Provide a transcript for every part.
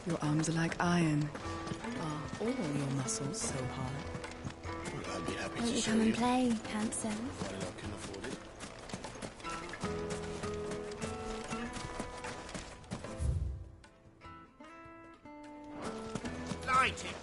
Your arms are like iron. Are all your muscles so hard? Well, I'd be happy Won't to you show come and you. play, handsome? While I can afford it. Light it!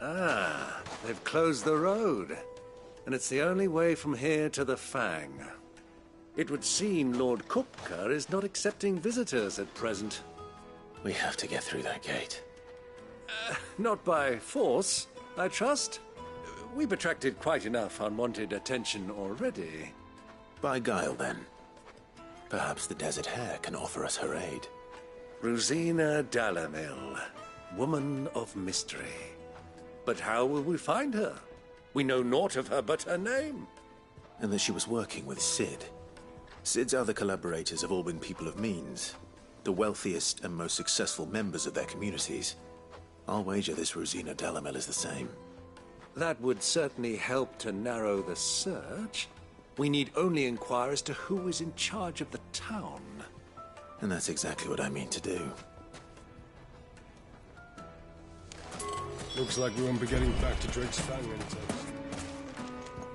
Ah, they've closed the road. And it's the only way from here to the Fang. It would seem Lord Kupka is not accepting visitors at present. We have to get through that gate. Not by force, I trust. We've attracted quite enough unwanted attention already. By guile, then. Perhaps the Desert Hare can offer us her aid. Rosina Dalamil, woman of mystery. But how will we find her? We know naught of her but her name. And that she was working with Sid. Sid's other collaborators have all been people of means, the wealthiest and most successful members of their communities. I'll wager this Rosina Dalamel is the same. That would certainly help to narrow the search. We need only inquire as to who is in charge of the town. And that's exactly what I mean to do. Looks like we won't be getting back to Drake's Fang anytime soon.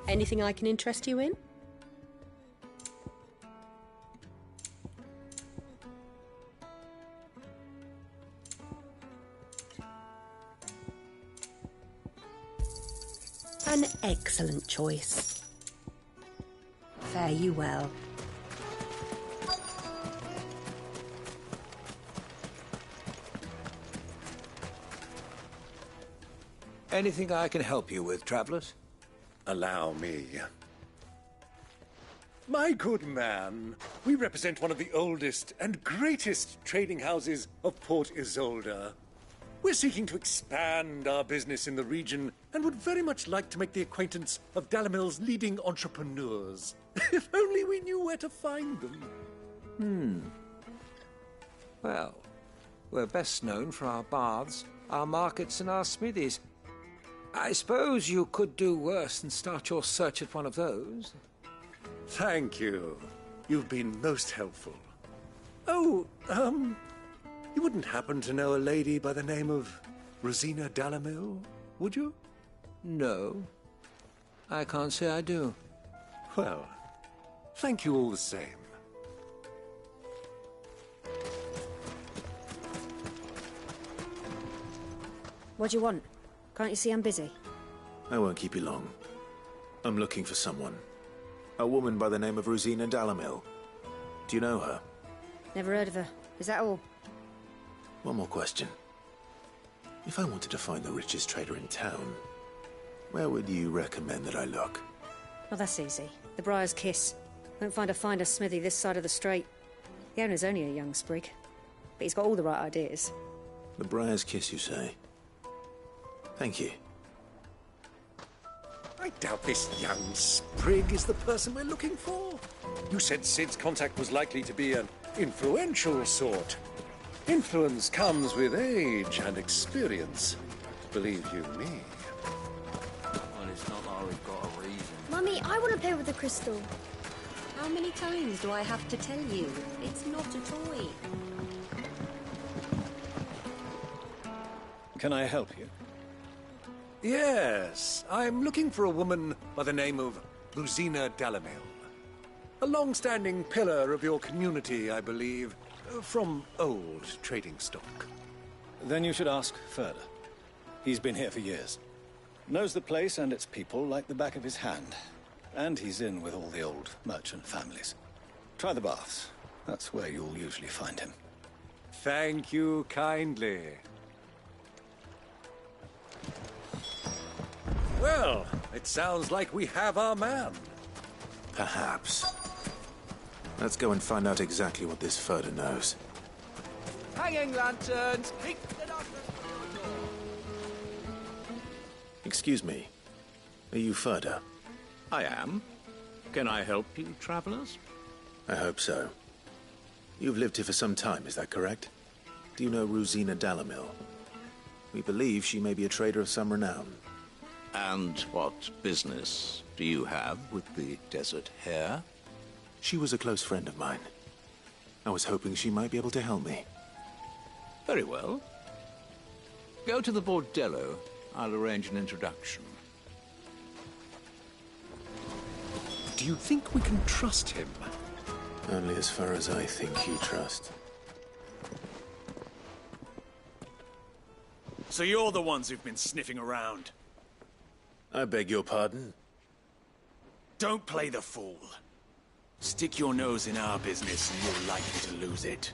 Anything I can interest you in? An excellent choice. Fare you well. Anything I can help you with, travelers? Allow me. My good man, we represent one of the oldest and greatest trading houses of Port Isolde. We're seeking to expand our business in the region and would very much like to make the acquaintance of Dalamil's leading entrepreneurs. If only we knew where to find them. Well, we're best known for our baths, our markets and our smithies. I suppose you could do worse than start your search at one of those. Thank you. You've been most helpful. Oh, you wouldn't happen to know a lady by the name of Rosina Dalamil, would you? No, I can't say I do. Well, thank you all the same. What do you want? Can't you see I'm busy? I won't keep you long. I'm looking for someone. A woman by the name of Rosina Dalamil. Do you know her? Never heard of her. Is that all? One more question. If I wanted to find the richest trader in town, where would you recommend that I look? Oh, that's easy. The Briar's Kiss. Won't find a finer smithy this side of the strait. The owner's only a young sprig, but he's got all the right ideas. The Briar's Kiss, you say? Thank you. I doubt this young sprig is the person we're looking for. You said Sid's contact was likely to be an influential sort. Influence comes with age and experience, believe you me. Well, it's not like we've got a reason. Mummy, I want to play with the crystal. How many times do I have to tell you? It's not a toy. Can I help you? Yes, I'm looking for a woman by the name of Rosina Dalamil. A long-standing pillar of your community, I believe, from old trading stock. Then you should ask further. He's been here for years. Knows the place and its people like the back of his hand. And he's in with all the old merchant families. Try the baths. That's where you'll usually find him. Thank you kindly. Well, it sounds like we have our man. Perhaps. Let's go and find out exactly what this Furder knows. Hanging lanterns! Keep the darkness from your door! Excuse me. Are you Furder? I am. Can I help you, travelers? I hope so. You've lived here for some time, is that correct? Do you know Rosina Dalamil? We believe she may be a trader of some renown. And what business do you have with the desert hare? She was a close friend of mine. I was hoping she might be able to help me. Very well. Go to the bordello. I'll arrange an introduction. Do you think we can trust him? Only as far as I think you trust. So you're the ones who've been sniffing around? I beg your pardon? Don't play the fool. Stick your nose in our business and you're likely to lose it.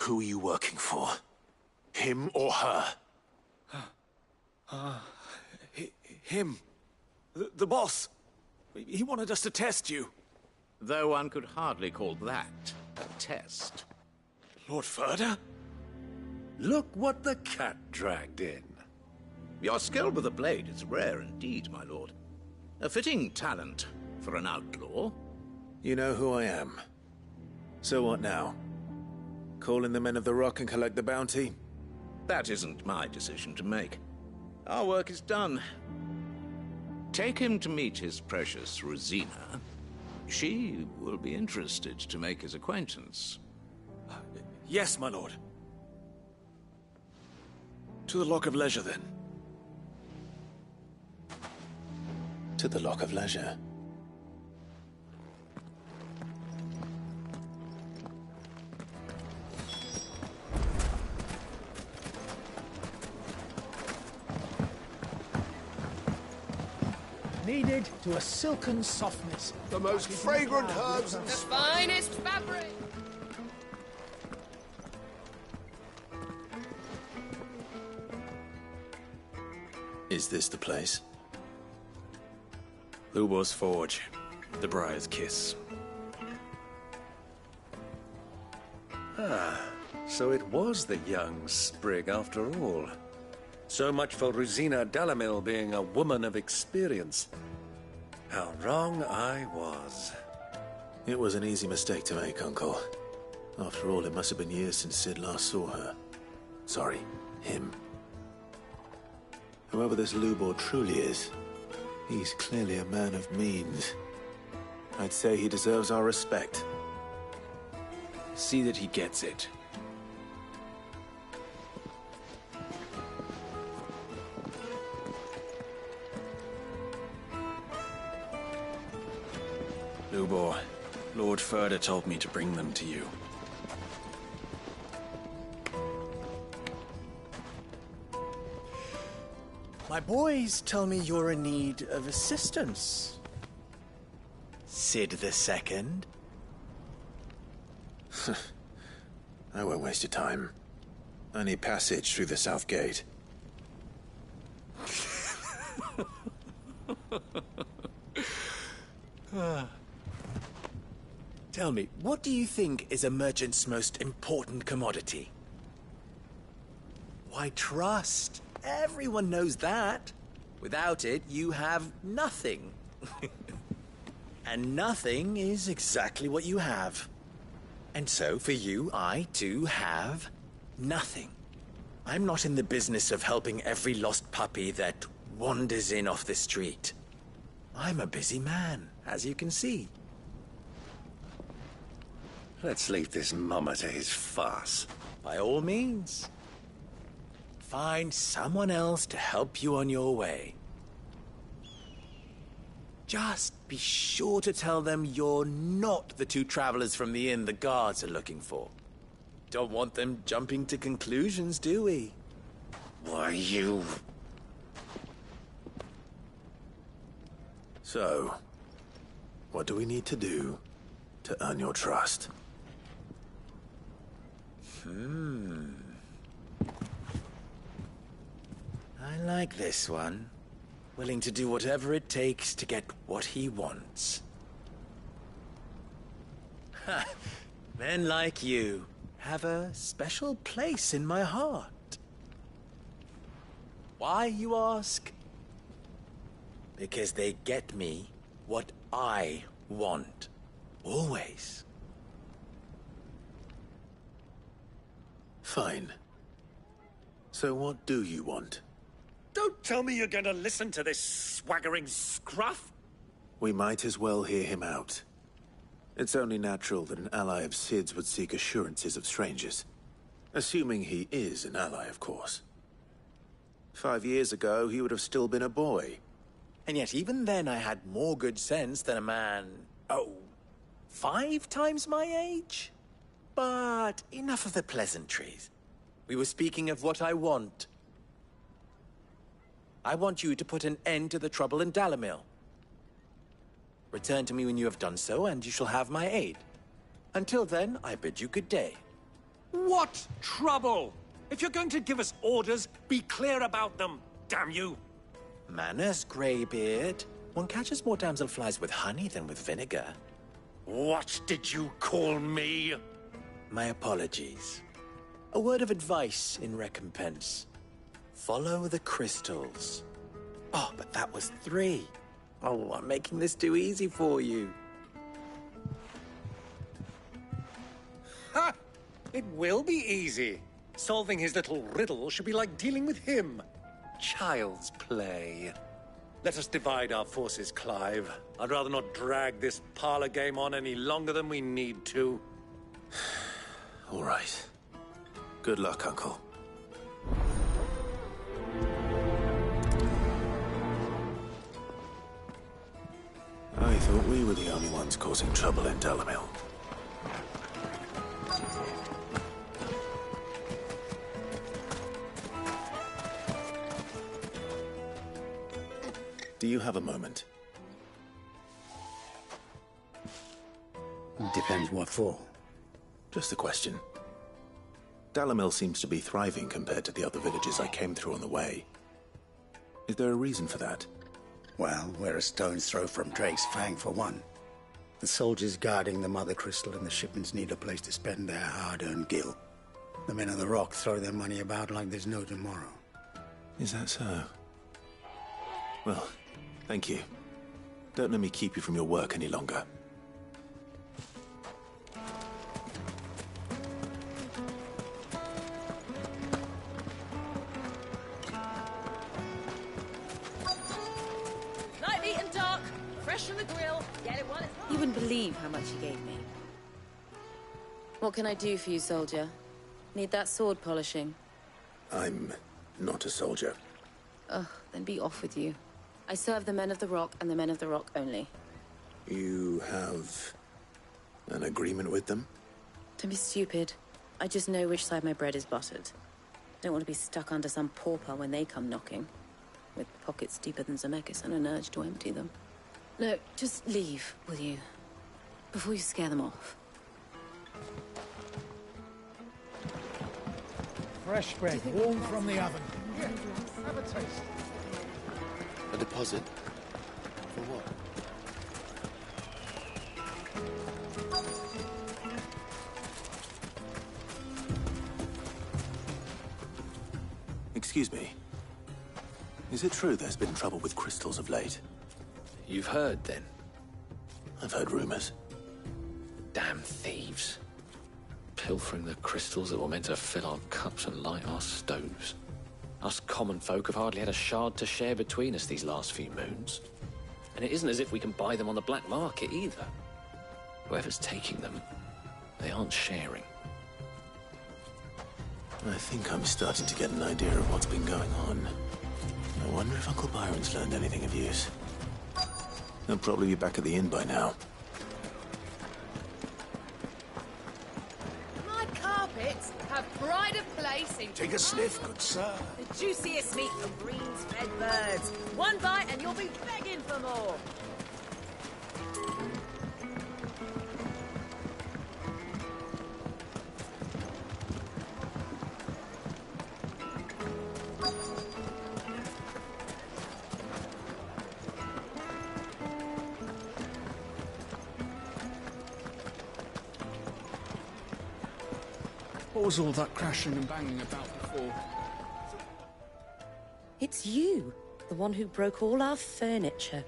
Who are you working for? Him or her? Him. The boss. He wanted us to test you. Though one could hardly call that a test. Lord Ferda? Look what the cat dragged in. Your skill with the blade is rare indeed, my lord. A fitting talent for an outlaw. You know who I am. So what now? Call in the Men of the Rock and collect the bounty? That isn't my decision to make. Our work is done. Take him to meet his precious Rosina. She will be interested to make his acquaintance. Yes, my lord. To the Lock of Leisure, then. To the Lock of Leisure. Kneaded to a silken softness. The most fragrant herbs. The finest fabric. Is this the place? Lubor's Forge. The Briar's Kiss. Ah, so it was the young sprig after all. So much for Rosina Dalamil being a woman of experience. How wrong I was. It was an easy mistake to make, Uncle. After all, it must have been years since Sid last saw her. Sorry, him. Whoever this Lubor truly is, he's clearly a man of means. I'd say he deserves our respect. See that he gets it. Lubor, Lord Ferda told me to bring them to you. My boys tell me you're in need of assistance. Sid the Second? I won't waste your time. I need passage through the south gate. Tell me, what do you think is a merchant's most important commodity? Why, trust. Everyone knows that. Without it, you have nothing. And nothing is exactly what you have. And so, for you, I, too, have nothing. I'm not in the business of helping every lost puppy that wanders in off the street. I'm a busy man, as you can see. Let's leave this mummer to his farce. By all means. Find someone else to help you on your way. Just be sure to tell them you're not the two travelers from the inn the guards are looking for. Don't want them jumping to conclusions, do we? Why, you... So, what do we need to do to earn your trust? I like this one. Willing to do whatever it takes to get what he wants. Ha! Men like you have a special place in my heart. Why, you ask? Because they get me what I want. Always. Fine. So what do you want? Don't tell me you're going to listen to this swaggering scruff! We might as well hear him out. It's only natural that an ally of Sid's would seek assurances of strangers. Assuming he is an ally, of course. 5 years ago, he would have still been a boy. And yet even then I had more good sense than a man, 5 times my age? But enough of the pleasantries. We were speaking of what I want. I want you to put an end to the trouble in Dalamil. Return to me when you have done so, and you shall have my aid. Until then, I bid you good day. What trouble? If you're going to give us orders, be clear about them, damn you! Manners, Greybeard. One catches more damselflies with honey than with vinegar. What did you call me? My apologies. A word of advice in recompense. Follow the crystals. Oh, but that was 3. Oh, I'm making this too easy for you. Ha! It will be easy. Solving his little riddle should be like dealing with him. Child's play. Let us divide our forces, Clive. I'd rather not drag this parlor game on any longer than we need to. All right. Good luck, Uncle. I thought we were the only ones causing trouble in Dalamil. Do you have a moment? Depends what for. Just a question. Dalamil seems to be thriving compared to the other villages I came through on the way. Is there a reason for that? Well, we're a stone's throw from Drake's Fang, for one. The soldiers guarding the Mother Crystal and the shipments need a place to spend their hard-earned gil. The men of the Rock throw their money about like there's no tomorrow. Is that so? Well, thank you. Don't let me keep you from your work any longer. Light, neat and dark. Fresh from the grill. Get it while it's hot. You wouldn't believe how much he gave me. What can I do for you, soldier? Need that sword polishing? I'm not a soldier. Ugh, then be off with you. I serve the men of the Rock and the men of the Rock only. You have an agreement with them? Don't be stupid. I just know which side my bread is buttered. Don't want to be stuck under some pauper when they come knocking. With pockets deeper than Zemeckis and an urge to empty them. No, just leave, will you? Before you scare them off. Fresh bread, warm from the oven. Here, have a taste. A deposit? For what? Excuse me. Is it true there's been trouble with crystals of late? You've heard, then? I've heard rumors. Damn thieves. Pilfering the crystals that were meant to fill our cups and light our stoves. Us common folk have hardly had a shard to share between us these last few moons. And it isn't as if we can buy them on the black market, either. Whoever's taking them, they aren't sharing. I think I'm starting to get an idea of what's been going on. I wonder if Uncle Byron's learned anything of use. He'll probably be back at the inn by now. My carpets have pride of place in... Take a sniff, good sir. The juiciest meat from greens-fed birds. One bite and you'll be begging for more. What was all that crashing and banging about before? It's you, the one who broke all our furniture.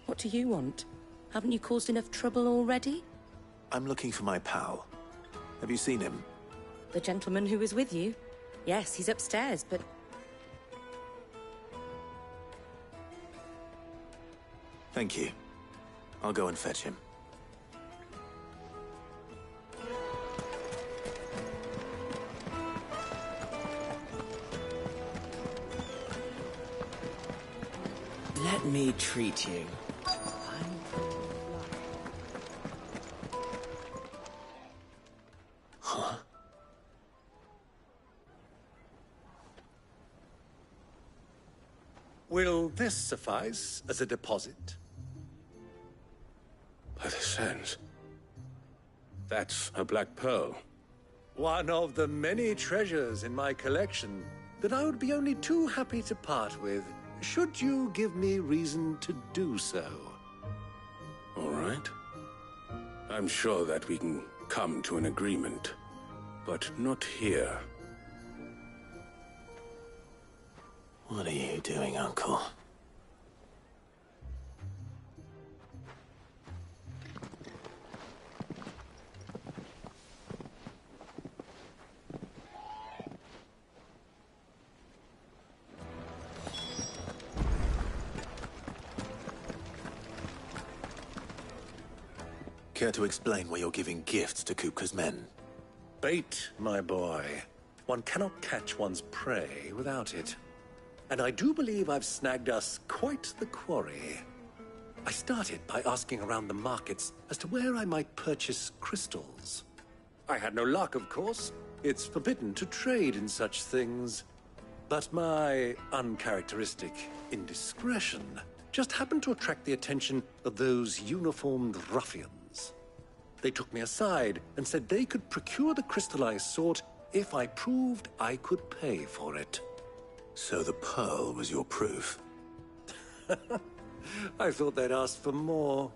What do you want? Haven't you caused enough trouble already? I'm looking for my pal. Have you seen him? The gentleman who was with you? Yes, he's upstairs, but... Thank you. I'll go and fetch him. Let me treat you. Huh? Will this suffice as a deposit? By the sands. That's a black pearl. One of the many treasures in my collection that I would be only too happy to part with, should you give me reason to do so. All right. I'm sure that we can come to an agreement, but not here. What are you doing, Uncle? Care to explain why you're giving gifts to Kupka's men? Bait, my boy. One cannot catch one's prey without it. And I do believe I've snagged us quite the quarry. I started by asking around the markets as to where I might purchase crystals. I had no luck, of course. It's forbidden to trade in such things. But my uncharacteristic indiscretion just happened to attract the attention of those uniformed ruffians. They took me aside and said they could procure the crystal I sought if I proved I could pay for it. So the pearl was your proof? I thought they'd asked for more.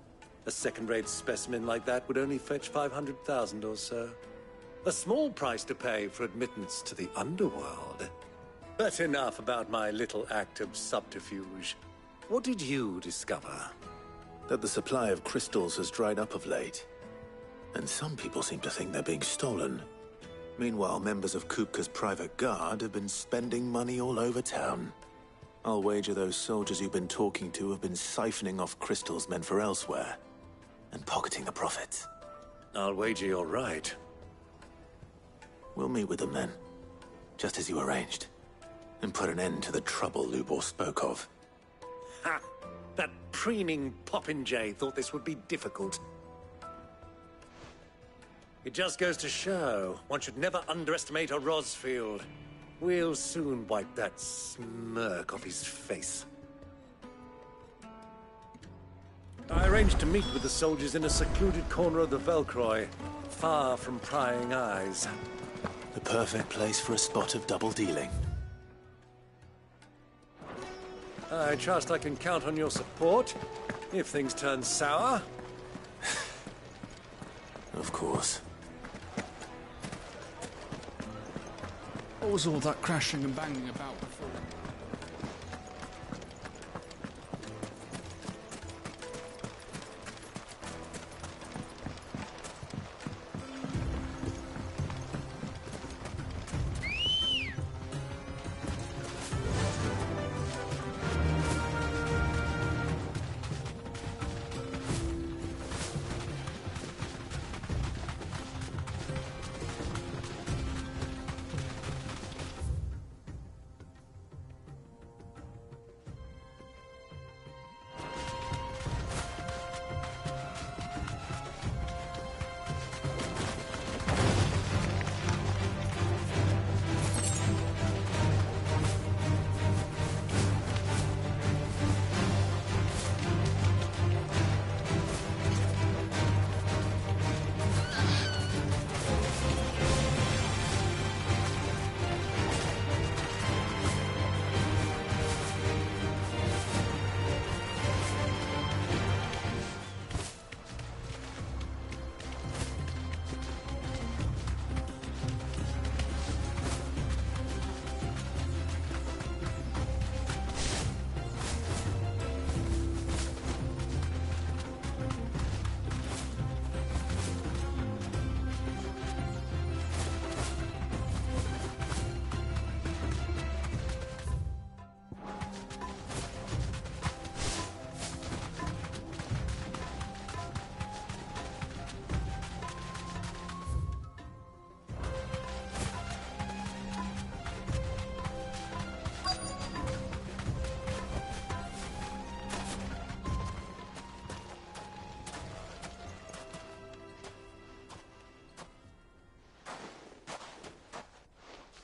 A second-rate specimen like that would only fetch 500,000 or so. A small price to pay for admittance to the underworld. But enough about my little act of subterfuge. What did you discover? That the supply of crystals has dried up of late. And some people seem to think they're being stolen. Meanwhile, members of Kupka's private guard have been spending money all over town. I'll wager those soldiers you've been talking to have been siphoning off crystals meant for elsewhere, and pocketing the profits. I'll wager you're right. We'll meet with them then, just as you arranged, and put an end to the trouble Lubor spoke of. Ha! That preening popinjay thought this would be difficult. It just goes to show, one should never underestimate a Rosfield. We'll soon wipe that smirk off his face. I arranged to meet with the soldiers in a secluded corner of the Velcroy, far from prying eyes. The perfect place for a spot of double dealing. I trust I can count on your support, if things turn sour. Of course. What was all that crashing and banging about before?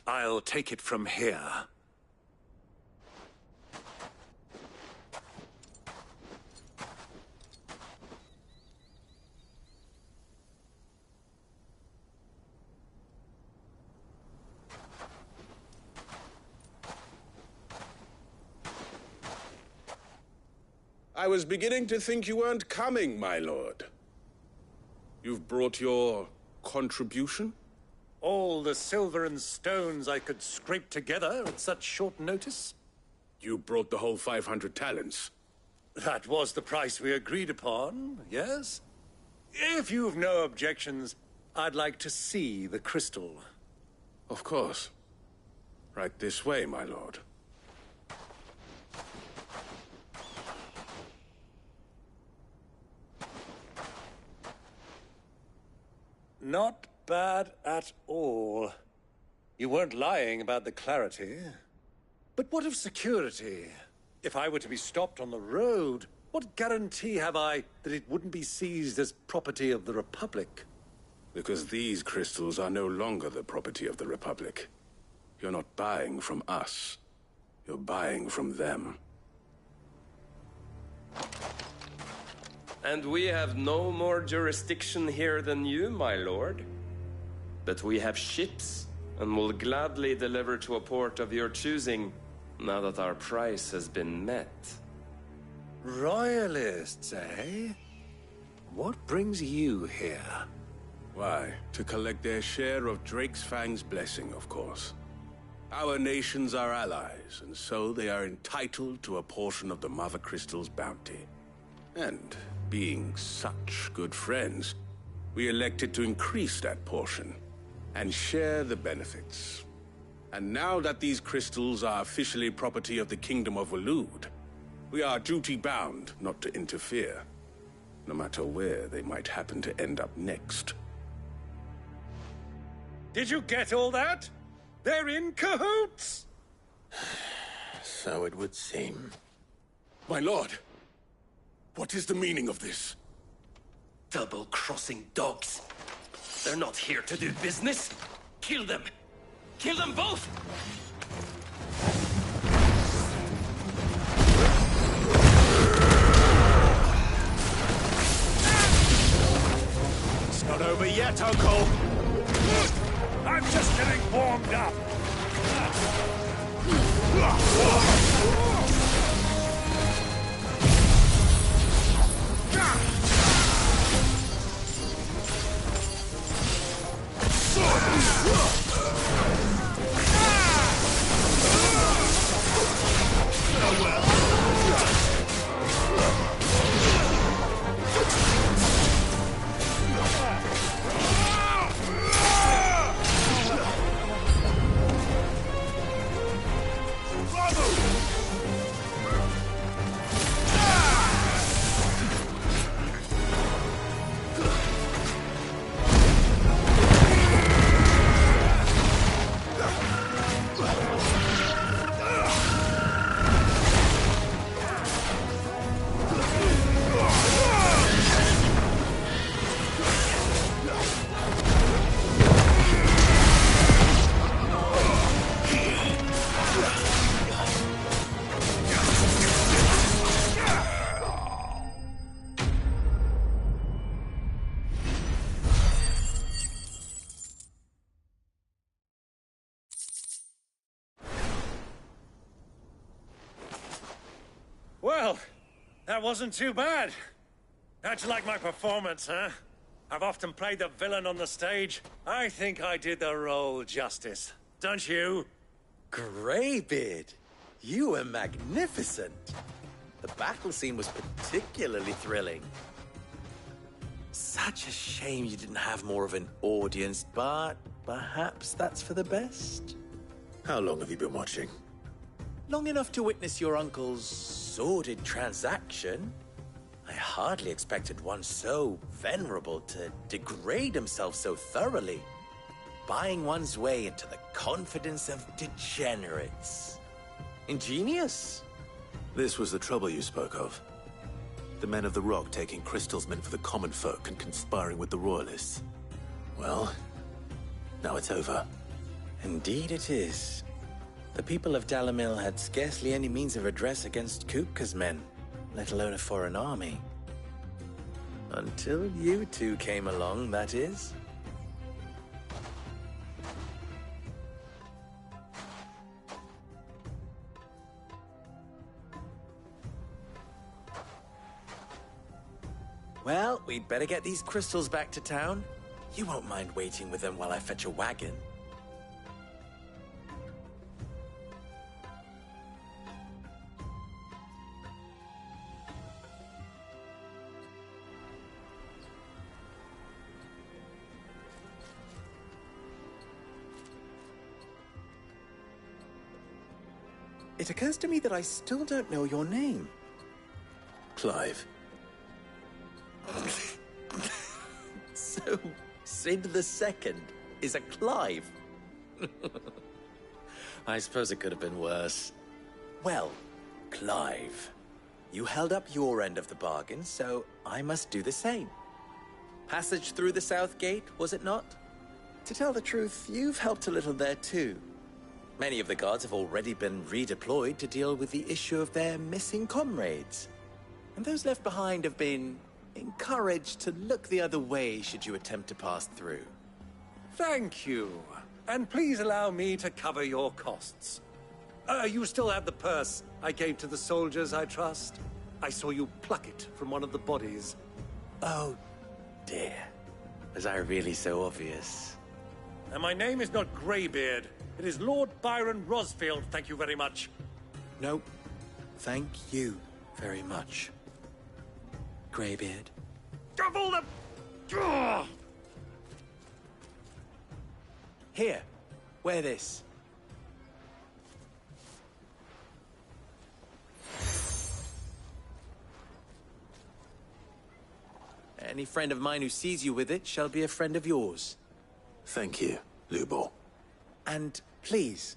I'll take it from here. I was beginning to think you weren't coming, my lord. You've brought your contribution? All the silver and stones I could scrape together at such short notice? You brought the whole 500 talents. That was the price we agreed upon, yes? If you've no objections, I'd like to see the crystal. Of course. Right this way, my lord. Not bad at all. You weren't lying about the clarity. But what of security? If I were to be stopped on the road, what guarantee have I that it wouldn't be seized as property of the Republic? Because these crystals are no longer the property of the Republic. You're not buying from us. You're buying from them. And we have no more jurisdiction here than you, my lord. But we have ships, and will gladly deliver to a port of your choosing, now that our price has been met. Royalists, eh? What brings you here? Why, to collect their share of Ff16's blessing, of course. Our nations are allies, and so they are entitled to a portion of the Mother Crystal's bounty. And, being such good friends, we elected to increase that portion and share the benefits. And now that these crystals are officially property of the Kingdom of Waloed, we are duty-bound not to interfere, no matter where they might happen to end up next. Did you get all that? They're in cahoots! So it would seem. My lord, what is the meaning of this? Double-crossing dogs. They're not here to do business. Kill them. Kill them both! It's not over yet, Uncle! I'm just getting warmed up! Well, that wasn't too bad. How'd you like my performance, huh? I've often played the villain on the stage. I think I did the role justice. Don't you? Greybeard, you were magnificent. The battle scene was particularly thrilling. Such a shame you didn't have more of an audience, but perhaps that's for the best. How long have you been watching? Long enough to witness your uncle's sordid transaction. I hardly expected one so venerable to degrade himself so thoroughly, buying one's way into the confidence of degenerates. Ingenious. This was the trouble you spoke of. The men of the Rock taking crystals meant for the common folk and conspiring with the Royalists. Well, now it's over. Indeed it is. The people of Dalamil had scarcely any means of redress against Kupka's men, let alone a foreign army. Until you two came along, that is. Well, we'd better get these crystals back to town. You won't mind waiting with them while I fetch a wagon. It occurs to me that I still don't know your name. Clive. So, Sid the Second is a Clive? I suppose it could have been worse. Well, Clive, you held up your end of the bargain, so I must do the same. Passage through the South Gate, was it not? To tell the truth, you've helped a little there too. Many of the guards have already been redeployed to deal with the issue of their missing comrades. And those left behind have been encouraged to look the other way should you attempt to pass through. Thank you. And please allow me to cover your costs. You still have the purse I gave to the soldiers, I trust? I saw you pluck it from one of the bodies. Oh, dear. Was I really so obvious? And my name is not Greybeard. It is Lord Byron Rosfield, thank you very much. No, thank you very much, Greybeard. Of all the... Ugh! Here, wear this. Any friend of mine who sees you with it shall be a friend of yours. Thank you, Lubor. And please,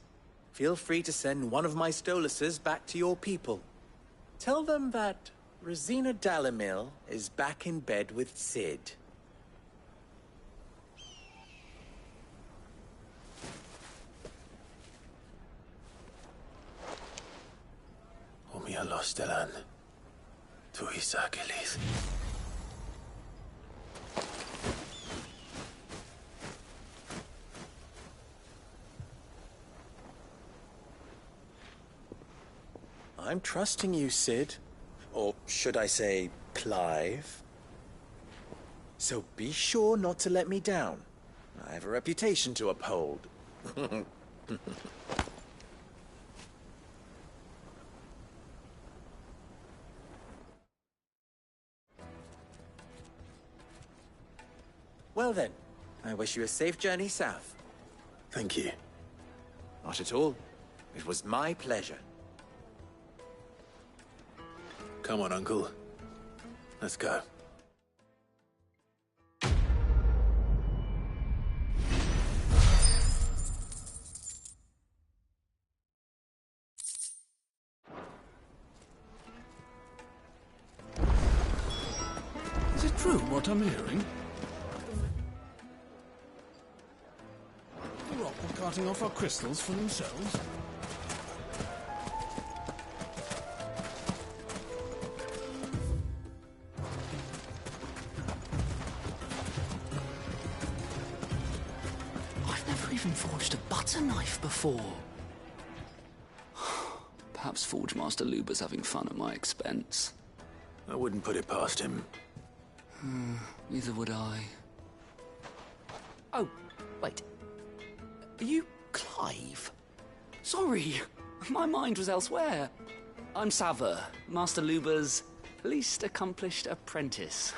feel free to send one of my Stoluses back to your people. Tell them that Rosina Dalamil is back in bed with Sid. Omia Lostelan. Tu Isakelis. I'm trusting you, Sid. Or should I say, Clive? So be sure not to let me down. I have a reputation to uphold. Well then, I wish you a safe journey south. Thank you. Not at all. It was my pleasure. Come on, Uncle. Let's go. Is it true what I'm hearing? The Rock were carting off our crystals for themselves? Forged a butter knife before. Perhaps Forge Master Luber's having fun at my expense. I wouldn't put it past him. Neither would I. Oh, wait. Are you Clive? Sorry, my mind was elsewhere. I'm Sava, Master Luber's least accomplished apprentice.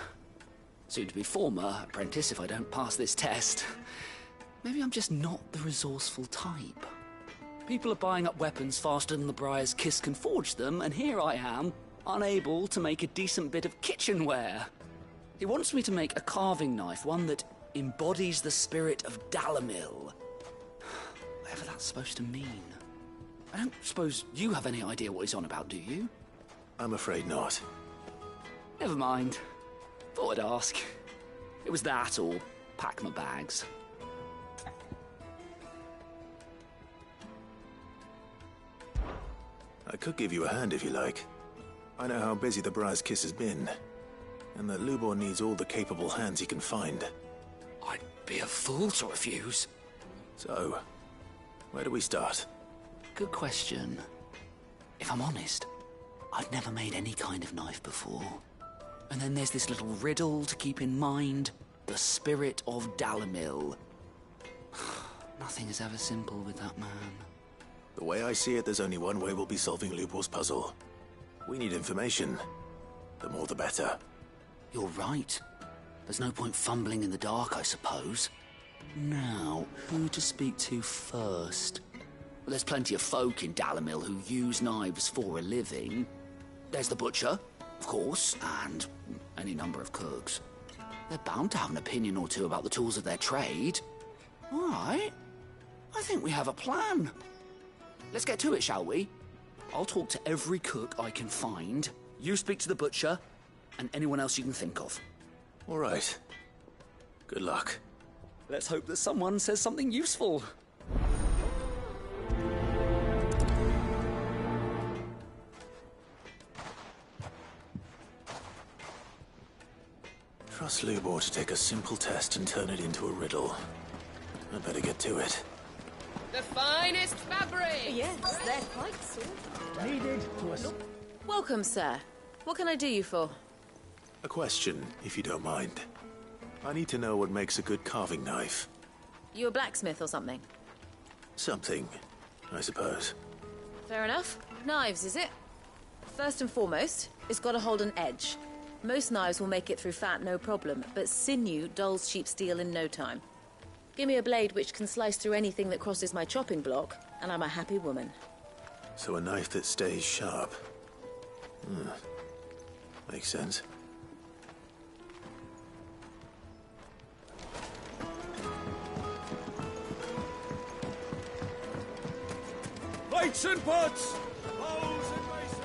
Soon to be former apprentice if I don't pass this test. Maybe I'm just not the resourceful type. People are buying up weapons faster than the Briar's Kiss can forge them, and here I am, unable to make a decent bit of kitchenware. He wants me to make a carving knife, one that embodies the spirit of Dalamil. Whatever that's supposed to mean. I don't suppose you have any idea what he's on about, do you? I'm afraid not. Never mind. Thought I'd ask. It was that or pack my bags. I could give you a hand if you like. I know how busy the Briar's Kiss has been, and that Lubor needs all the capable hands he can find. I'd be a fool to refuse. So, where do we start? Good question. If I'm honest, I've never made any kind of knife before. And then there's this little riddle to keep in mind. The spirit of Dalamil. Nothing is ever simple with that man. The way I see it, there's only one way we'll be solving Lubor's puzzle. We need information. The more the better. You're right. There's no point fumbling in the dark, I suppose. Now, who to speak to first? Well, there's plenty of folk in Dalamil who use knives for a living. There's the butcher, of course, and any number of cooks. They're bound to have an opinion or two about the tools of their trade. All right. I think we have a plan. Let's get to it, shall we? I'll talk to every cook I can find. You speak to the butcher, and anyone else you can think of. All right. Good luck. Let's hope that someone says something useful. Trust Lubor to take a simple test and turn it into a riddle. I'd better get to it. The finest fabric! Yes, they're quite sought after. Needed to a... Welcome, sir. What can I do you for? A question, if you don't mind. I need to know what makes a good carving knife. You a blacksmith or something? Something, I suppose. Fair enough. Knives, is it? First and foremost, it's got to hold an edge. Most knives will make it through fat, no problem, but sinew dulls cheap steel in no time. Give me a blade which can slice through anything that crosses my chopping block, and I'm a happy woman. So a knife that stays sharp. Makes sense. Plates and pots! Bowls and basins!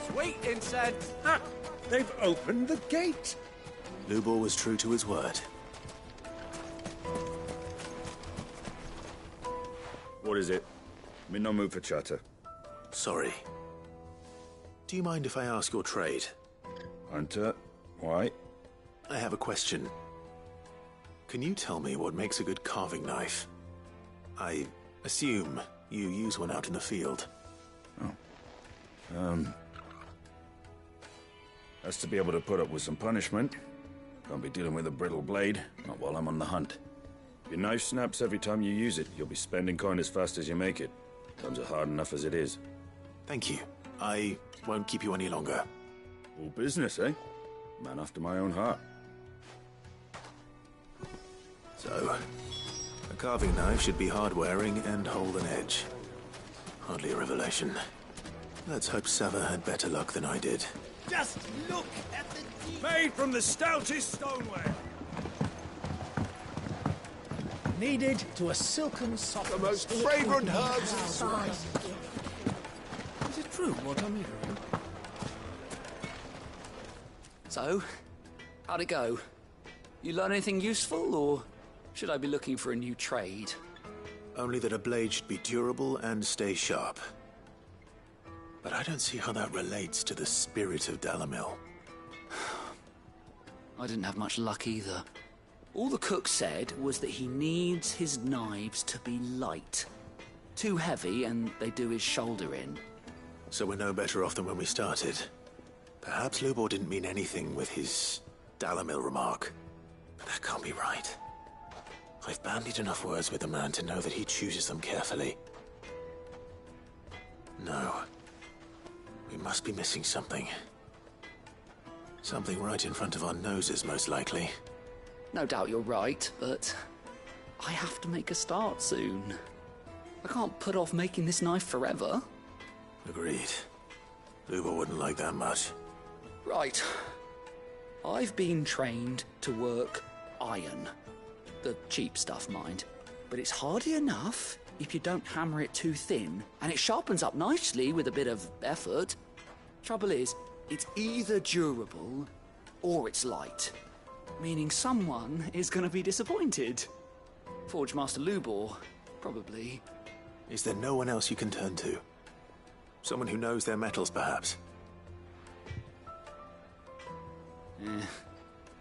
Sweet incense! Ha! They've opened the gate! Lubor was true to his word. What is it? I'm in no mood for chatter. Sorry. Do you mind if I ask your trade? Hunter, why? I have a question. Can you tell me what makes a good carving knife? I assume you use one out in the field. Has to be able to put up with some punishment. Can't be dealing with a brittle blade, not while I'm on the hunt. If your knife snaps every time you use it, you'll be spending coin as fast as you make it. Times are hard enough as it is. Thank you. I won't keep you any longer. All business, eh? Man after my own heart. So, a carving knife should be hard-wearing and hold an edge. Hardly a revelation. Let's hope Sava had better luck than I did. Just look at the... Made from the stoutest stoneware. Needed to a silken soft... The most fragrant herbs and spices. Is it true what I'm hearing? So, how'd it go? You learn anything useful, or should I be looking for a new trade? Only that a blade should be durable and stay sharp. But I don't see how that relates to the spirit of Dalamil. I didn't have much luck either. All the cook said was that he needs his knives to be light. Too heavy and they do his shoulder in. So we're no better off than when we started. Perhaps Lubor didn't mean anything with his Dalamil remark. But that can't be right. I've bandied enough words with the man to know that he chooses them carefully. No. We must be missing something. Something right in front of our noses, most likely. No doubt you're right, but I have to make a start soon. I can't put off making this knife forever. Agreed. Lubor wouldn't like that much. Right. I've been trained to work iron. The cheap stuff, mind. But it's hardy enough if you don't hammer it too thin, and it sharpens up nicely with a bit of effort. Trouble is, it's either durable or it's light. Meaning someone is going to be disappointed. Forge Master Lubor, probably. Is there no one else you can turn to? Someone who knows their metals, perhaps?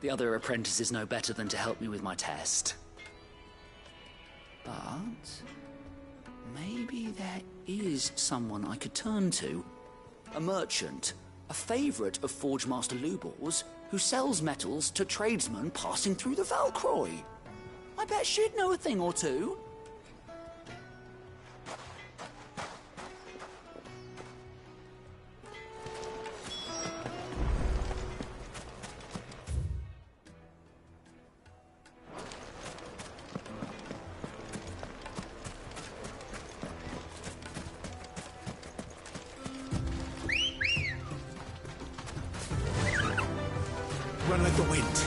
The other apprentices know better than to help me with my test. But maybe there is someone I could turn to. A merchant, a favourite of Forge Master Lubor's, who sells metals to tradesmen passing through the Valcroy. I bet she'd know a thing or two. Run like the wind.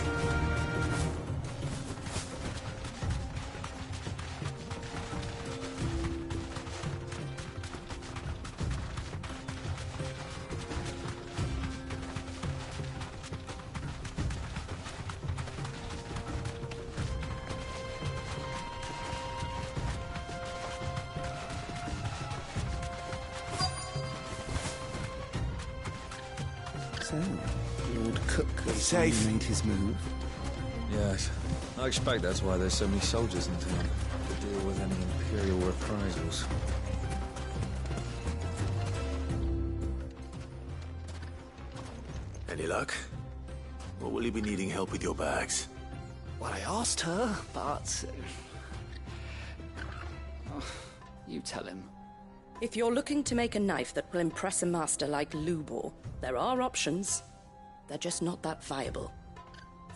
So, Lord Cook has Safe. made his move. Yes. I expect that's why there's so many soldiers in town, to deal with any Imperial reprisals. Any luck? Or will you be needing help with your bags? Well, I asked her, but... Oh, you tell him. If you're looking to make a knife that will impress a master like Lubor, there are options. They're just not that viable.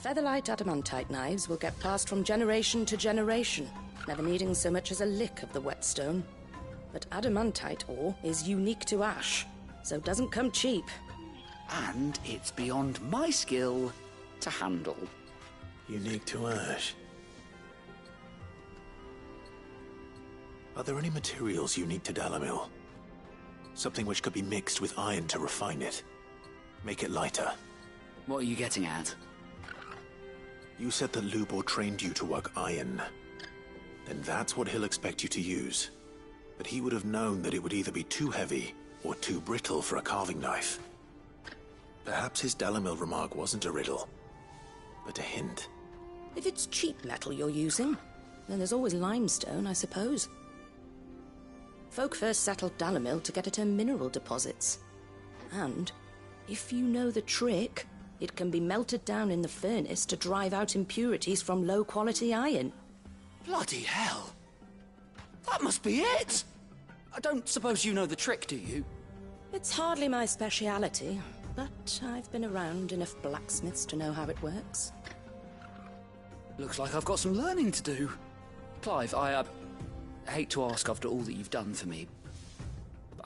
Featherlight adamantite knives will get passed from generation to generation, never needing so much as a lick of the whetstone. But adamantite ore is unique to ash, so it doesn't come cheap. And it's beyond my skill to handle. Unique to ash. Are there any materials unique to Dalamil? Something which could be mixed with iron to refine it. Make it lighter. What are you getting at? You said that Lubor trained you to work iron. Then that's what he'll expect you to use. But he would have known that it would either be too heavy or too brittle for a carving knife. Perhaps his Dalamil remark wasn't a riddle, but a hint. If it's cheap metal you're using, then there's always limestone, I suppose. Folk first settled Dalamil to get at her mineral deposits. And, if you know the trick, it can be melted down in the furnace to drive out impurities from low-quality iron. Bloody hell! That must be it! I don't suppose you know the trick, do you? It's hardly my speciality, but I've been around enough blacksmiths to know how it works. Looks like I've got some learning to do. Clive, I hate to ask after all that you've done for me,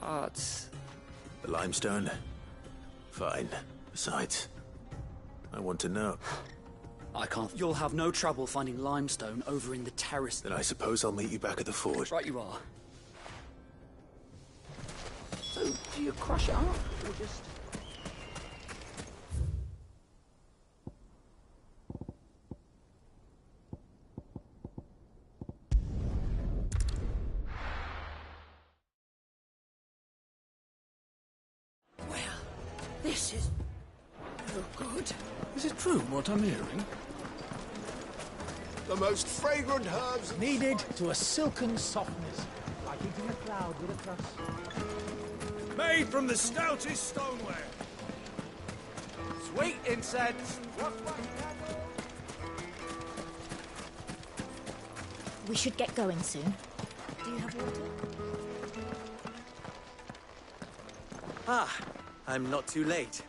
but... The limestone? Fine. Besides, I want to know. I can't... You'll have no trouble finding limestone over in the terrace. Then I suppose I'll meet you back at the forge. Right you are. So, do you crush it up, or just... This is no good. Is it true what I'm hearing? The most fragrant herbs needed to a silken softness, like eating a cloud with a crust. Made from the stoutest stoneware. Sweet incense. We should get going soon. Do you have water? Ah, I'm not too late.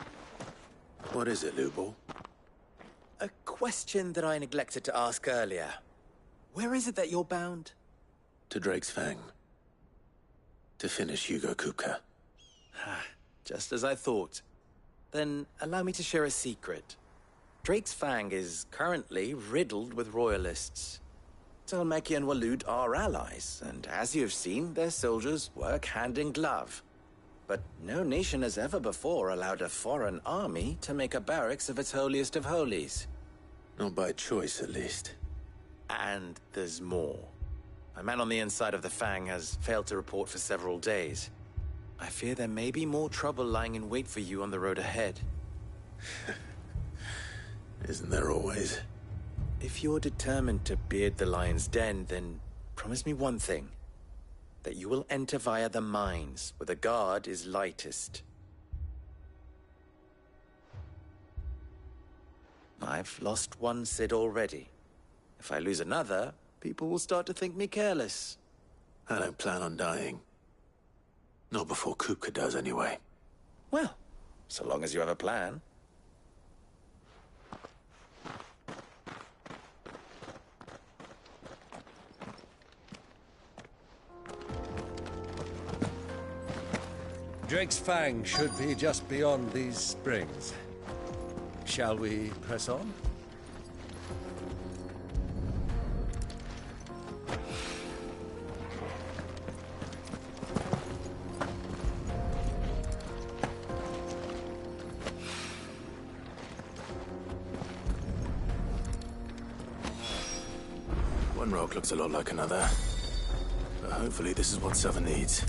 What is it, Lubor? A question that I neglected to ask earlier. Where is it that you're bound? To Drake's Fang. To finish Hugo Kupka. Just as I thought. Then allow me to share a secret. Drake's Fang is currently riddled with royalists. Talmeki and Walud are allies, and as you've seen, their soldiers work hand in glove. But no nation has ever before allowed a foreign army to make a barracks of its holiest of holies. Not by choice, at least. And there's more. A man on the inside of the Fang has failed to report for several days. I fear there may be more trouble lying in wait for you on the road ahead. Isn't there always? If you're determined to beard the lion's den, then promise me one thing. That you will enter via the mines, where the guard is lightest. I've lost one Cid already. If I lose another, people will start to think me careless. I don't plan on dying. Not before Kupka does, anyway. Well, so long as you have a plan. Drake's Fang should be just beyond these springs. Shall we press on? One rock looks a lot like another. But hopefully this is what Sava needs.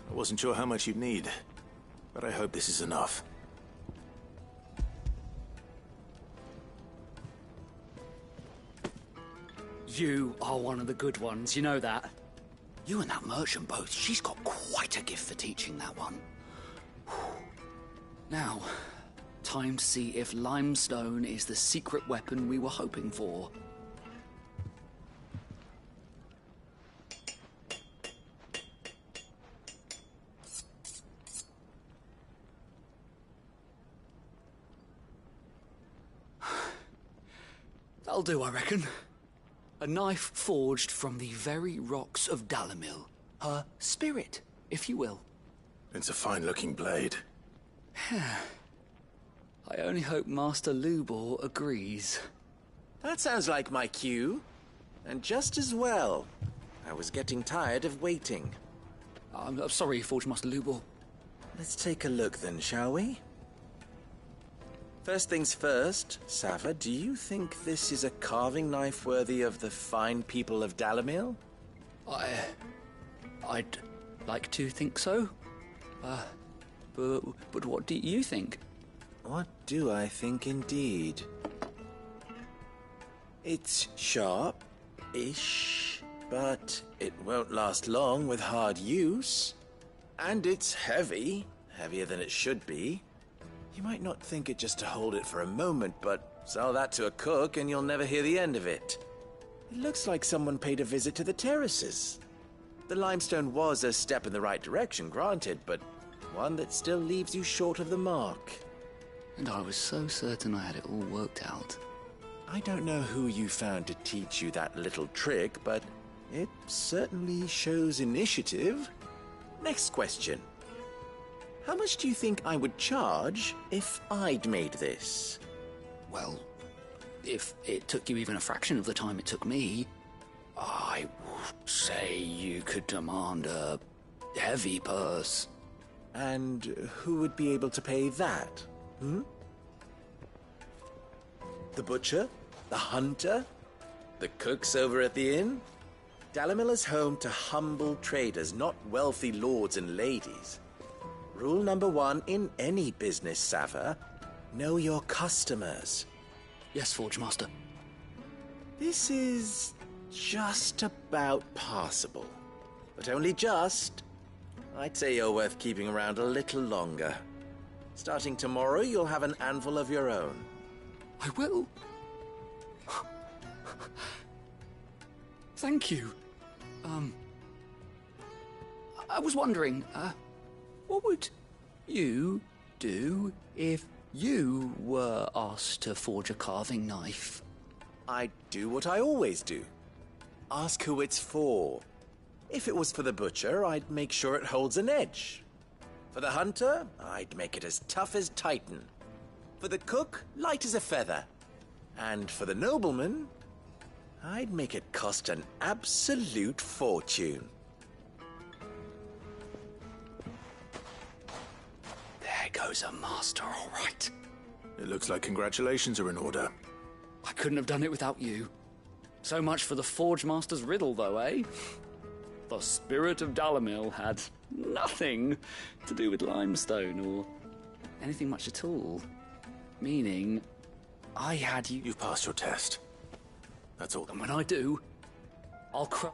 I wasn't sure how much you'd need, but I hope this is enough. You are one of the good ones, you know that? You and that merchant both, she's got quite a gift for teaching, that one. Now, time to see if limestone is the secret weapon we were hoping for. That'll do, I reckon. A knife forged from the very rocks of Dalamil. Her spirit, if you will. It's a fine-looking blade. I only hope Master Lubor agrees. That sounds like my cue. And just as well. I was getting tired of waiting. I'm sorry, Forge Master Lubor. Let's take a look then, shall we? First things first, Sava, do you think this is a carving knife worthy of the fine people of Dalamil? I'd like to think so. But what do you think? What do I think indeed? It's sharp-ish, but it won't last long with hard use. And it's heavy, heavier than it should be. You might not think it just to hold it for a moment, but sell that to a cook and you'll never hear the end of it. It looks like someone paid a visit to the terraces. The limestone was a step in the right direction, granted, but one that still leaves you short of the mark. And I was so certain I had it all worked out. I don't know who you found to teach you that little trick, but it certainly shows initiative. Next question. How much do you think I would charge if I'd made this? Well, if it took you even a fraction of the time it took me, I would say you could demand a heavy purse. And who would be able to pay that? The butcher? The hunter? The cooks over at the inn? Dalamil is home to humble traders, not wealthy lords and ladies. Rule number 1 in any business, Sava, know your customers. Yes, Forge Master. This is just about passable. But only just. I'd say you're worth keeping around a little longer. Starting tomorrow, you'll have an anvil of your own. I will. Thank you. I was wondering, what would you do if you were asked to forge a carving knife? I'd do what I always do. Ask who it's for. If it was for the butcher, I'd make sure it holds an edge. For the hunter, I'd make it as tough as Titan. For the cook, light as a feather. And for the nobleman, I'd make it cost an absolute fortune. There goes a master, all right. It looks like congratulations are in order. I couldn't have done it without you. So much for the Forge Master's riddle, though, eh? The spirit of Dalamil had nothing to do with limestone or anything much at all. Meaning, I had you... You've passed your test. That's all. And when I do, I'll cry.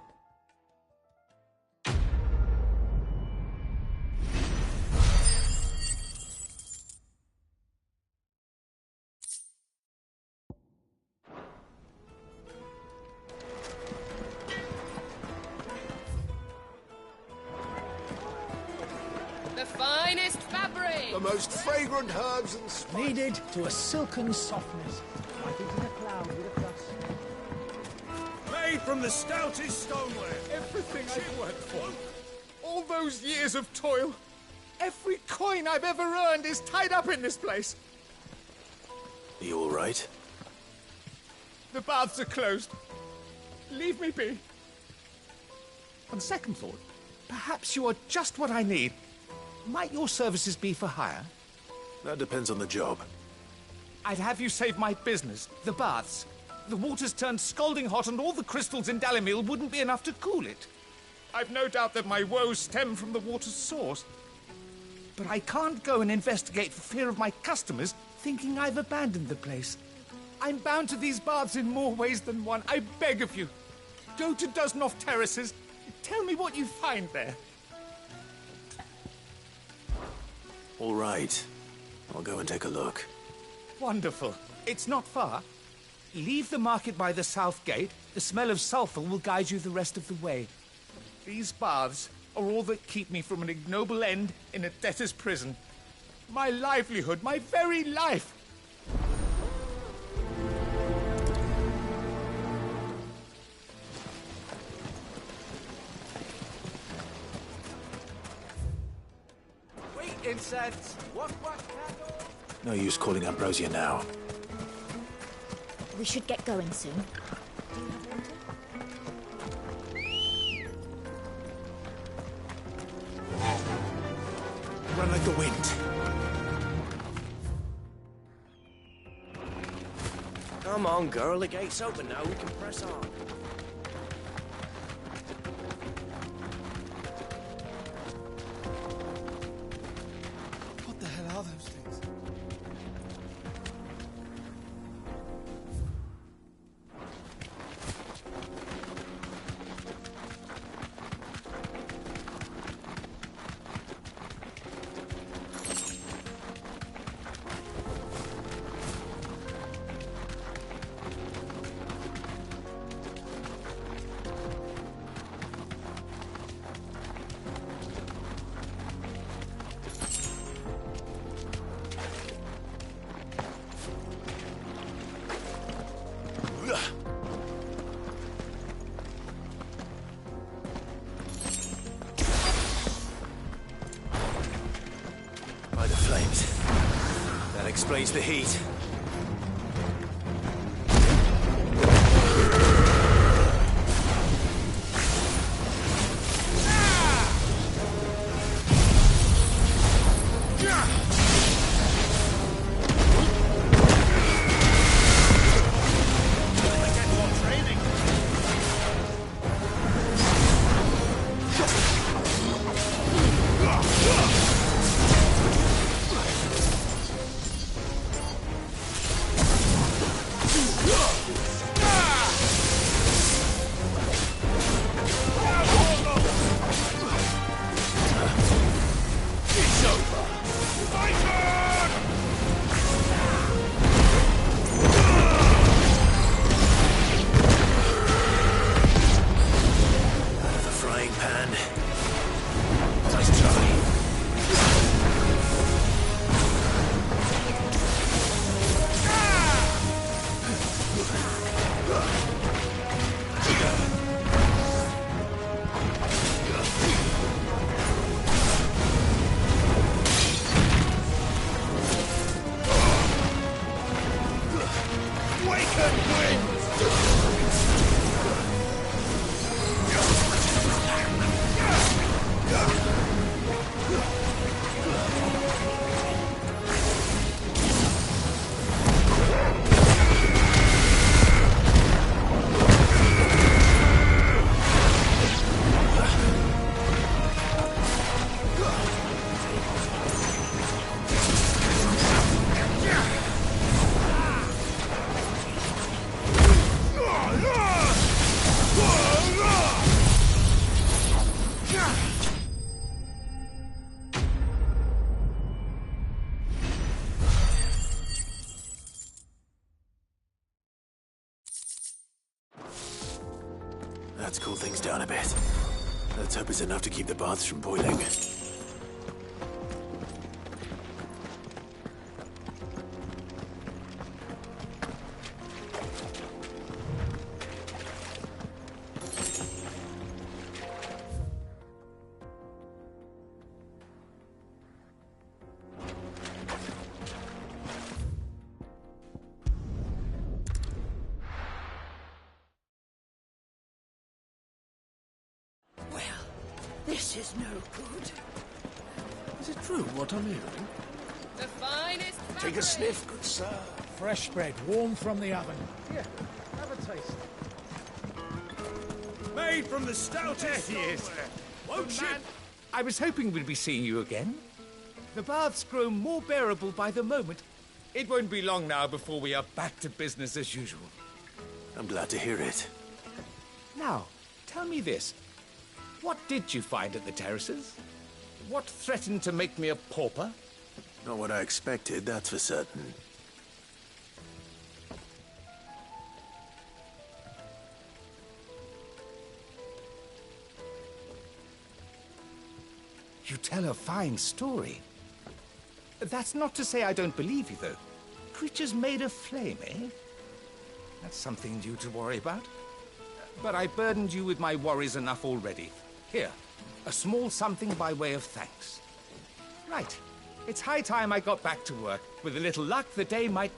The finest fabric! The most fragrant herbs and spices. Kneaded to a silken softness, like it's in a cloud with a crust. Made from the stoutest stoneware. Everything I've worked for. All those years of toil. Every coin I've ever earned is tied up in this place. Are you all right? The baths are closed. Leave me be. On second thought, perhaps you are just what I need. Might your services be for hire? That depends on the job. I'd have you save my business, the baths. The water's turned scalding hot and all the crystals in Dalimil wouldn't be enough to cool it. I've no doubt that my woes stem from the water's source. But I can't go and investigate for fear of my customers thinking I've abandoned the place. I'm bound to these baths in more ways than one. I beg of you. Go to Dusnoff Terraces. Tell me what you find there. All right. I'll go and take a look. Wonderful. It's not far. Leave the market by the south gate. The smell of sulphur will guide you the rest of the way. These baths are all that keep me from an ignoble end in a debtor's prison. My livelihood, my very life. Wait, incense! What candle? No use calling Ambrosia now. We should get going soon. Run like the wind. Come on, girl. The gate's open now. We can press on. What the hell are those things? By the flames. That explains the heat. Let's cool things down a bit. Let's hope it's enough to keep the baths from boiling. This is no good. Is it true what I'm hearing? The finest. Take a sniff, good sir. Fresh bread, warm from the oven. Here, have a taste. Made from the stoutest. There he is. silverware. Won't you? Man, I was hoping we'd be seeing you again. The baths grow more bearable by the moment. It won't be long now before we are back to business as usual. I'm glad to hear it. Now, tell me this. What did you find at the terraces? What threatened to make me a pauper? Not what I expected, that's for certain. You tell a fine story. That's not to say I don't believe you, though. Creatures made of flame, eh? That's something you to worry about. But I burdened you with my worries enough already. Here, a small something by way of thanks. Right. It's high time I got back to work. With a little luck, the day might...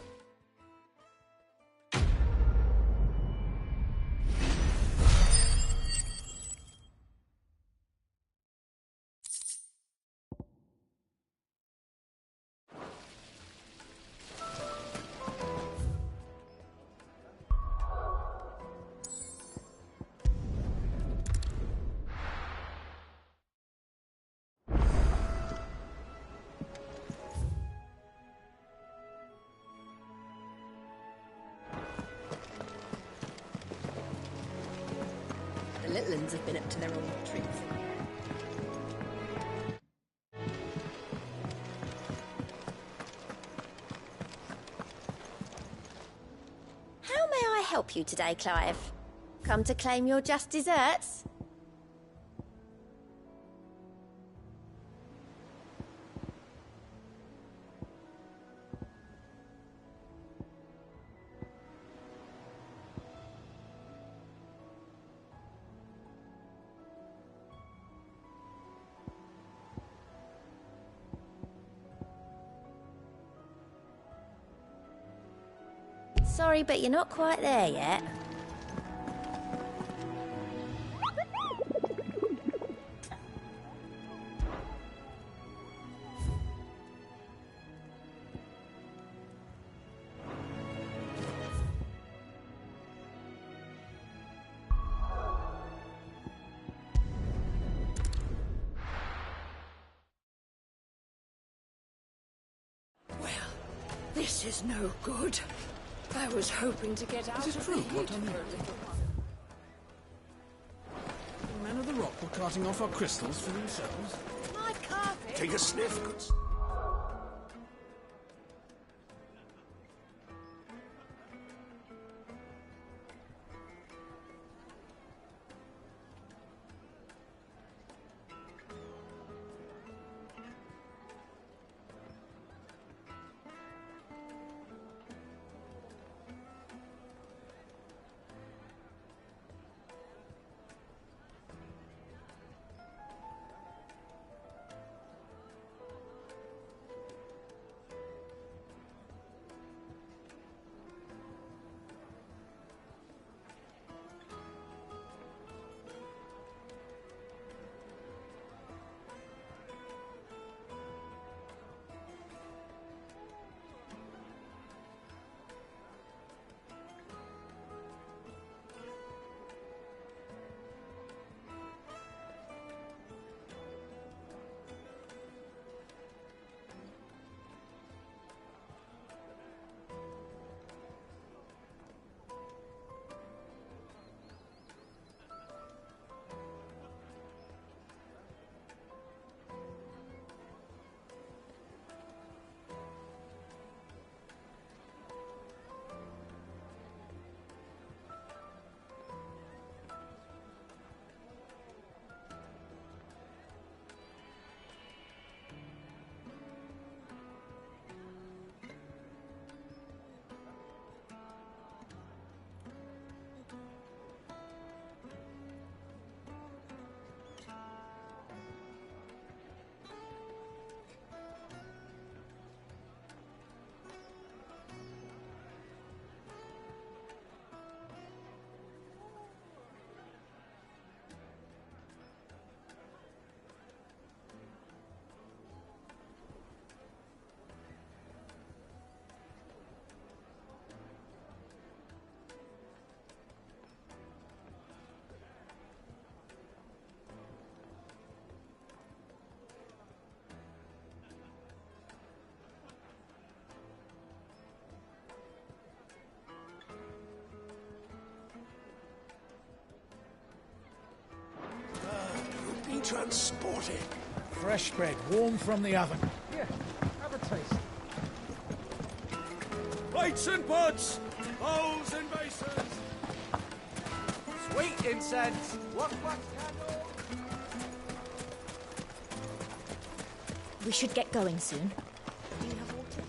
The little uns have been up to their old tricks. How may I help you today, Clive? Come to claim your just desserts? Sorry, but you're not quite there yet. This is no good. I was hoping to get out Is it of true the what heat I'm for a hearing? little while. The men of the rock were carting off our crystals for themselves. My carpet. Take a sniff, good sir. transporting. Fresh bread, warm from the oven. Here, have a taste. Plates and pots, bowls and basins. Sweet incense. Wax candle. We should get going soon. Do you have water?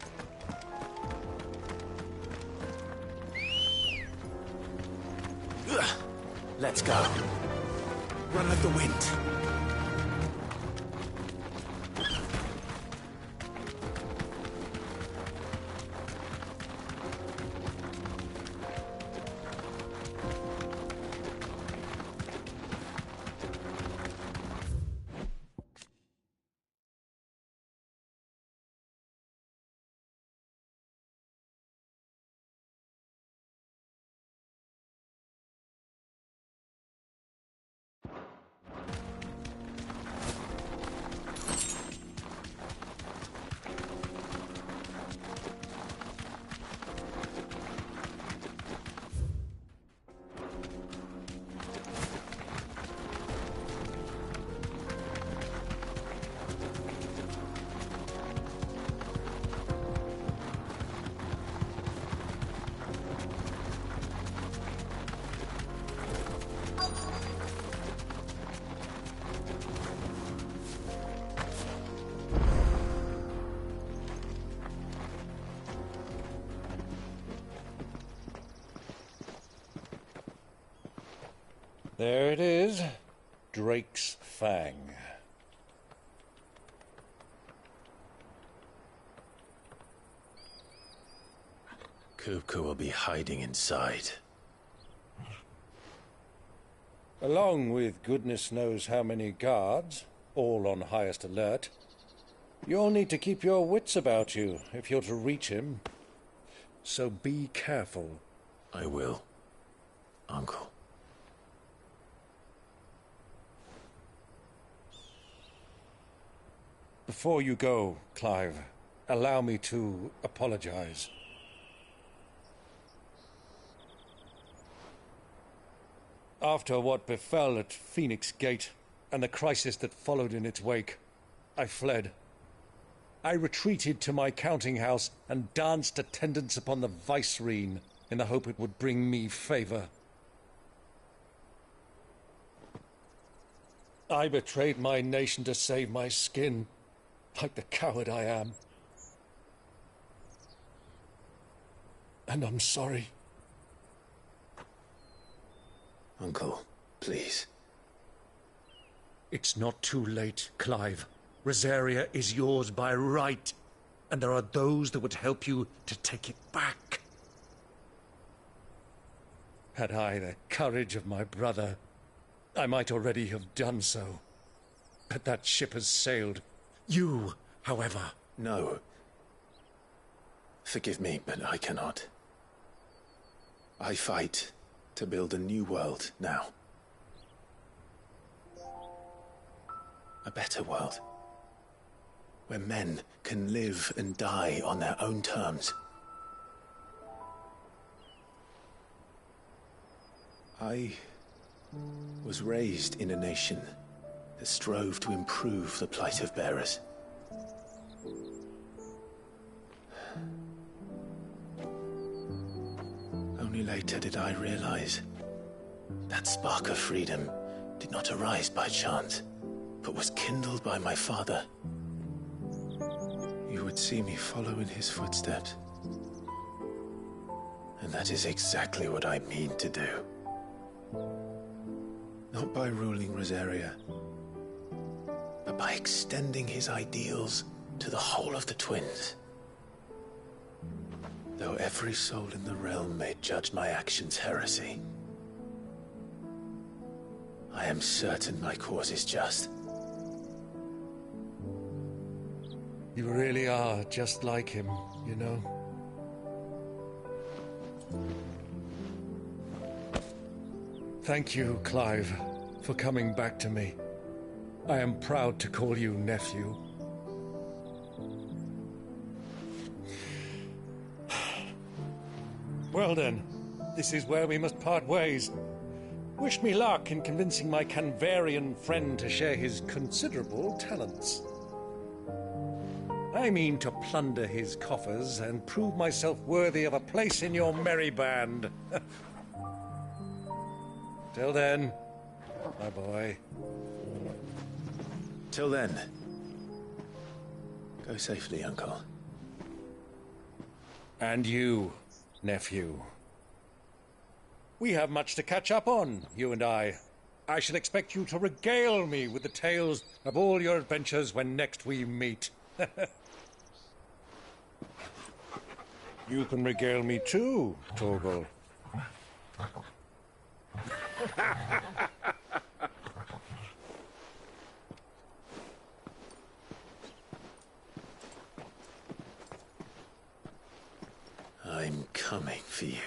Ugh. Let's go. Run like the wind. There it is. Drake's Fang. Kupka will be hiding inside. Along with goodness knows how many guards, all on highest alert. You'll need to keep your wits about you if you're to reach him. So be careful. I will, Uncle. Before you go, Clive, allow me to apologize. After what befell at Phoenix Gate and the crisis that followed in its wake, I fled. I retreated to my counting house and danced attendance upon the vicereine in the hope it would bring me favor. I betrayed my nation to save my skin, like the coward I am. And I'm sorry. Uncle, please. It's not too late, Clive. Rosaria is yours by right, and there are those that would help you to take it back. Had I the courage of my brother, I might already have done so. But that ship has sailed. You, however... No. Forgive me, but I cannot. I fight to build a new world now. A better world. Where men can live and die on their own terms. I was raised in a nation that strove to improve the plight of bearers. Only later did I realize that spark of freedom did not arise by chance, but was kindled by my father. You would see me follow in his footsteps. And that is exactly what I mean to do. Not by ruling Rosaria, but by extending his ideals to the whole of the twins. Though every soul in the realm may judge my actions heresy, I am certain my cause is just. You really are just like him, you know. Thank you, Clive, for coming back to me. I am proud to call you nephew. Well then, this is where we must part ways. Wish me luck in convincing my Canvarian friend to share his considerable talents. I mean to plunder his coffers and prove myself worthy of a place in your merry band. Till then, my boy. Till then, go safely, Uncle. And you, nephew. We have much to catch up on, you and I. I shall expect you to regale me with the tales of all your adventures when next we meet. You can regale me too, Torgal. I'm coming for you,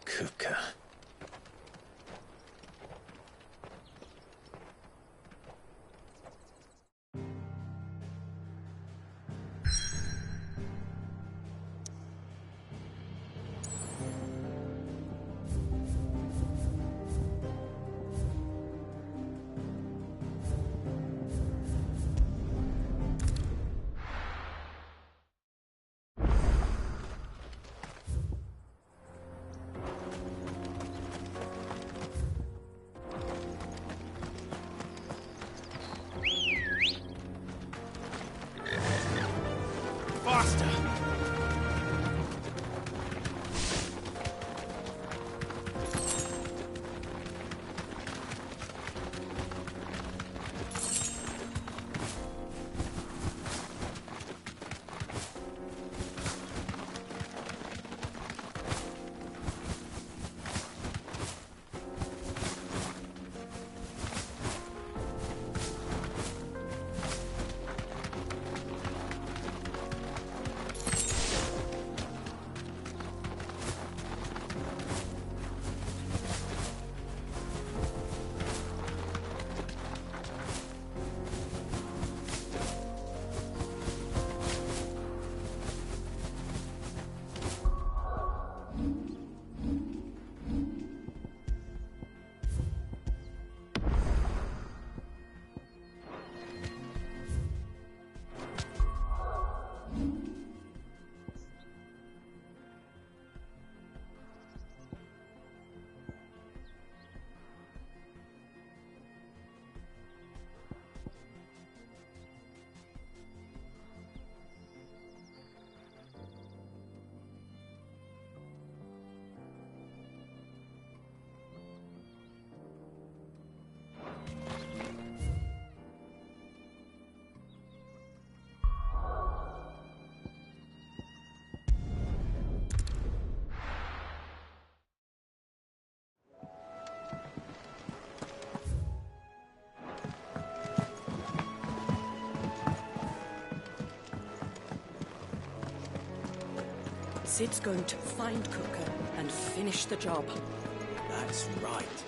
Kupka. Faster! Sid's going to find Kupka and finish the job. That's right.